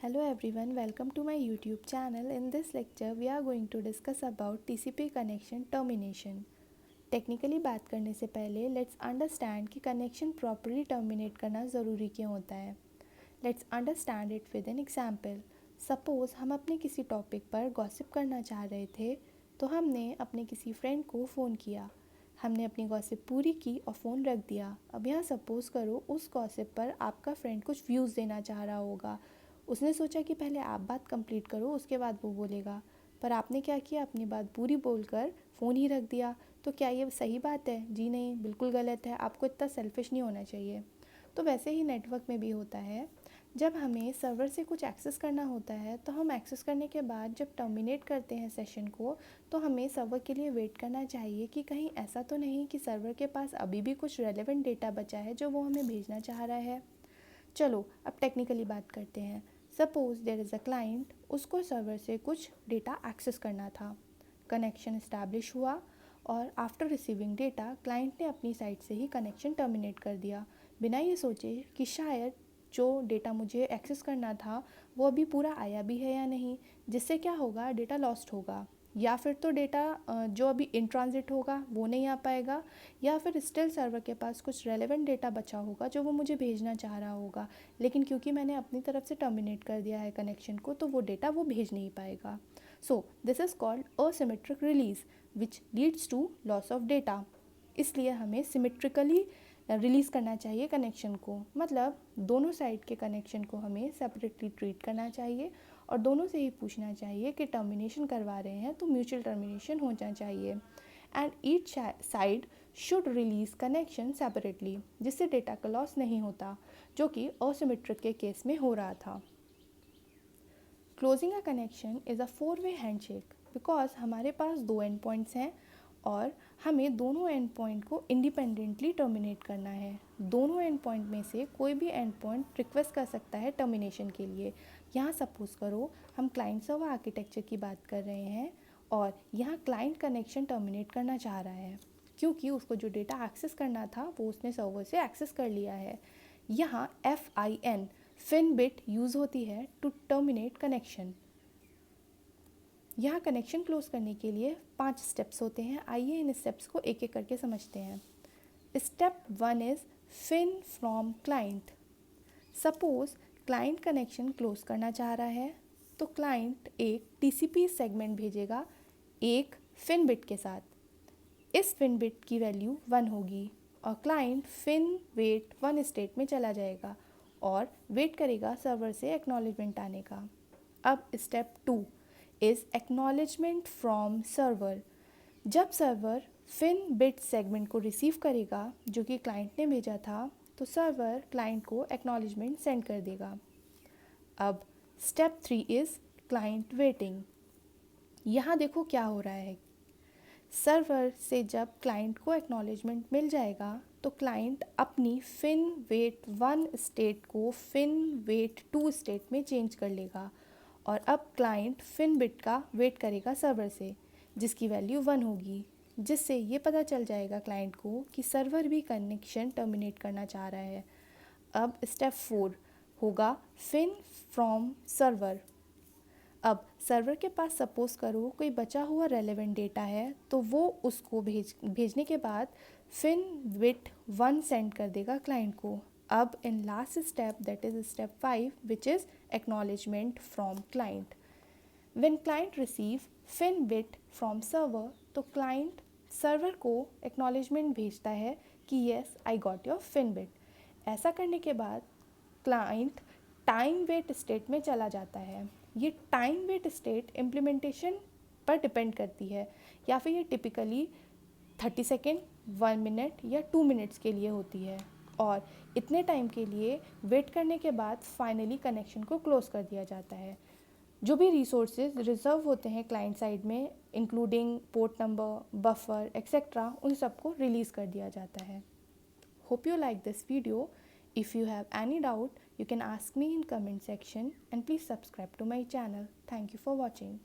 Hello everyone, welcome to my YouTube channel. In this lecture, we are going to discuss about TCP connection termination. Technically बात करने से पहले let's understand कि connection properly terminate करना ज़रूरी क्यों होता है. Let's understand it with an example. Suppose हम अपने किसी टॉपिक पर गॉसिप करना चाह रहे थे, तो हमने अपने किसी फ्रेंड को फ़ोन किया. हमने अपनी गॉसिप पूरी की और फ़ोन रख दिया. अब यहाँ सपोज़ करो उस गॉसिप पर आपका फ्रेंड कुछ व्यूज़ देना चाह रहा होगा. उसने सोचा कि पहले आप बात कंप्लीट करो, उसके बाद वो बोलेगा. पर आपने क्या किया, अपनी बात पूरी बोलकर फ़ोन ही रख दिया. तो क्या ये सही बात है? जी नहीं, बिल्कुल गलत है. आपको इतना सेल्फिश नहीं होना चाहिए. तो वैसे ही नेटवर्क में भी होता है. जब हमें सर्वर से कुछ एक्सेस करना होता है, तो हम एक्सेस करने के बाद जब टर्मिनेट करते हैं सेशन को, तो हमें सर्वर के लिए वेट करना चाहिए कि कहीं ऐसा तो नहीं कि सर्वर के पास अभी भी कुछ रेलेवेंट डेटा बचा है जो वो हमें भेजना चाह रहा है. चलो अब टेक्निकली बात करते हैं. Suppose there is a client, उसको सर्वर से कुछ डेटा एक्सेस करना था. कनेक्शन इस्टेब्लिश हुआ और आफ्टर रिसीविंग डेटा क्लाइंट ने अपनी साइड से ही कनेक्शन टर्मिनेट कर दिया, बिना ये सोचे कि शायद जो डेटा मुझे एक्सेस करना था वो अभी पूरा आया भी है या नहीं, जिससे क्या होगा, डेटा लॉस्ट होगा. या फिर तो डेटा जो अभी इन ट्रांजिट होगा वो नहीं आ पाएगा, या फिर स्टिल सर्वर के पास कुछ रेलेवेंट डेटा बचा होगा जो वो मुझे भेजना चाह रहा होगा, लेकिन क्योंकि मैंने अपनी तरफ से टर्मिनेट कर दिया है कनेक्शन को, तो वो डेटा वो भेज नहीं पाएगा. So this is called asymmetric release which leads to loss of data. इसलिए हमें सिमेट्रिकली रिलीज़ करना चाहिए कनेक्शन को. मतलब दोनों साइड के कनेक्शन को हमें सेपरेटली ट्रीट करना चाहिए और दोनों से ही पूछना चाहिए कि टर्मिनेशन करवा रहे हैं तो म्यूचुअल टर्मिनेशन होना चाहिए. And each side should release connection separately, जिससे डेटा का लॉस नहीं होता, जो कि असिमेट्रिक के केस में हो रहा था. Closing a connection is a 4-वे हैंडशेक, बिकॉज हमारे पास दो एंड पॉइंट्स हैं और हमें दोनों एंड पॉइंट को इंडिपेंडेंटली टर्मिनेट करना है. दोनों एंड पॉइंट में से कोई भी एंड पॉइंट रिक्वेस्ट कर सकता है टर्मिनेशन के लिए. यहाँ सपोज़ करो हम क्लाइंट सर्वर आर्किटेक्चर की बात कर रहे हैं और यहाँ क्लाइंट कनेक्शन टर्मिनेट करना चाह रहा है क्योंकि उसको जो डेटा एक्सेस करना था वो उसने सर्वर से एक्सेस कर लिया है. यहाँ FIN फिन बिट यूज़ होती है टू टर्मिनेट कनेक्शन. यहाँ कनेक्शन क्लोज करने के लिए 5 स्टेप्स होते हैं. आइए इन स्टेप्स को एक एक करके समझते हैं. Step 1 is fin from client. Suppose client connection close करना चाह रहा है, तो क्लाइंट एक TCP सेगमेंट भेजेगा एक फिन बिट के साथ. इस फिन बिट की वैल्यू 1 होगी और क्लाइंट फिन वेट 1 स्टेट में चला जाएगा और वेट करेगा सर्वर से एक्नॉलेजमेंट आने का. अब step 2 is acknowledgement from server. जब सर्वर फिन बिट सेगमेंट को रिसीव करेगा जो कि क्लाइंट ने भेजा था, तो सर्वर क्लाइंट को एक्नॉलेजमेंट सेंड कर देगा. अब स्टेप 3 इज़ क्लाइंट वेटिंग. यहाँ देखो क्या हो रहा है. सर्वर से जब क्लाइंट को एक्नॉलेजमेंट मिल जाएगा, तो क्लाइंट अपनी फिन वेट 1 स्टेट को फिन वेट 2 स्टेट में चेंज कर लेगा और अब क्लाइंट फिन बिट का वेट करेगा सर्वर से, जिसकी वैल्यू 1 होगी, जिससे ये पता चल जाएगा क्लाइंट को कि सर्वर भी कनेक्शन टर्मिनेट करना चाह रहा है. अब स्टेप 4 होगा फिन फ्रॉम सर्वर. अब सर्वर के पास सपोज़ करो कोई बचा हुआ रेलेवेंट डेटा है, तो वो उसको भेजने के बाद फिन बिट 1 सेंड कर देगा क्लाइंट को. अब in last step, that is step 5, which is acknowledgement from client. When client receive fin bit from server, तो क्लाइंट सर्वर को एक्नॉलेजमेंट भेजता है कि yes I got your fin bit. ऐसा करने के बाद क्लाइंट टाइम वेट स्टेट में चला जाता है. ये टाइम वेट स्टेट इम्प्लीमेंटेशन पर डिपेंड करती है, या फिर ये टिपिकली 30 सेकेंड, 1 मिनट या 2 मिनट्स के लिए होती है और इतने टाइम के लिए वेट करने के बाद फाइनली कनेक्शन को क्लोज कर दिया जाता है. जो भी रिसोर्सेज रिजर्व होते हैं क्लाइंट साइड में, including port number, buffer etcetera, उन सबको रिलीज़ कर दिया जाता है. Hope you like this video. If you have any doubt, you can ask me in comment section and please subscribe to my channel. Thank you for watching.